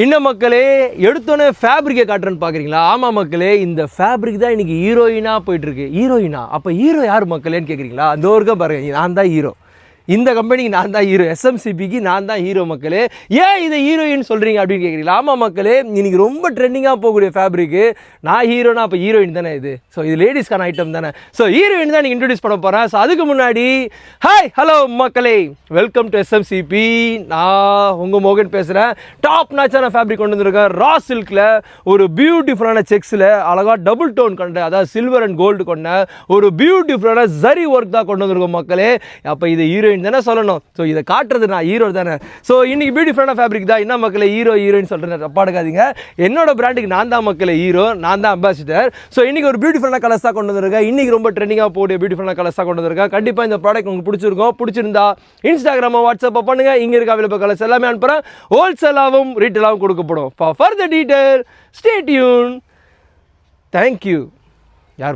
இன்ன மக்களே எடுத்தோன்னே ஃபேப்ரிக்கை காட்டுறேன்னு பார்க்குறீங்களா? ஆமாம் மக்களே, இந்த ஃபேப்ரிக் தான் இன்றைக்கி ஹீரோயினாக போயிட்டுருக்கு. ஹீரோயினா? அப்போ ஹீரோ யார் மக்களேன்னு கேட்குறீங்களா? அந்த ஒருக்க பாருங்கள், நான் தான் ஹீரோ. இந்த கம்பெனிக்கு நான் தான் ஹீரோ, எஸ்எம்சிபிக்கு நான் தான் ஹீரோ மக்களே. ஏன் இதை ஹீரோயின் சொல்கிறீங்க அப்படின்னு கேட்குறீங்களா? ஆமாம் மக்களே, இன்றைக்கி ரொம்ப ட்ரெண்டிங்காக போகக்கூடிய ஃபேப்ரிக்கு நான் ஹீரோனா அப்போ ஹீரோயின் தானே இது. ஸோ இது லேடிஸ்க்கான ஐட்டம் தானே. ஸோ ஹீரோயின் தான் நீங்கள் இன்ட்ரடியூஸ் பண்ண போகிறேன். ஸோ அதுக்கு முன்னாடி ஹாய் ஹலோ மக்களே, வெல்கம் டு எஸ்எம்சிபி. நான் உங்கள் மோகன் பேசுகிறேன். டாப் நாச்சான ஃபேப்ரிக் கொண்டு வந்திருக்கேன். ரா சில்கில் ஒரு பியூட்டிஃபுல்லான செக்ஸில் அழகாக டபுள் டோன் கொண்ட, அதாவது சில்வர் அண்ட் கோல்டு கொண்ட ஒரு பியூட்டிஃபுல்லான ஜரி ஒர்க் தான் கொண்டு வந்திருக்கோம் மக்களே. அப்போ இது ஹீரோயின் தானே சொல்லணும். ஸோ இதை காட்டுறது நான் ஹீரோ தானே. ஸோ இன்னைக்கு பியூட்டிஃபுல்லான ஃபேப்ரிக் தான். என்ன மக்களே, ஹீரோ ஹீரோயின் சொல்கிறேன், தப்பா எடுக்காதீங்க. என்னோட பிராண்டுக்கு நான் தான் மக்களே ஹீரோ, நான் தான் அம்பாசிடர். ஸோ இன்னைக்கு ஒரு பியூட்டிஃபுல்லான கலர்ஸ் தான் கொண்டு வந்திருக்கேன். இன்னைக்கு ரொம்ப ட்ரெண்டிங்காக போகிற பியூட்டிஃபுல்லான கலர்ஸ் தான் கொண்டு வந்திருக்கேன். கண்டிப்பாக இந்த ப்ராடக்ட் உங்களுக்கு பிடிச்சிருக்கும். பிடிச்சிருந்தா இன்ஸ்டாகிராமோ வாட்ஸ்அப்போ பண்ணுங்க. இங்கே இருக்க அவைலபிள் கலர்ஸ் எல்லாமே அனுப்புகிறேன். ஹோல்சேலாகவும் ரீட்டெயிலாகவும் கொடுக்கப்படும். For further detail stay tune. Thank you. யார்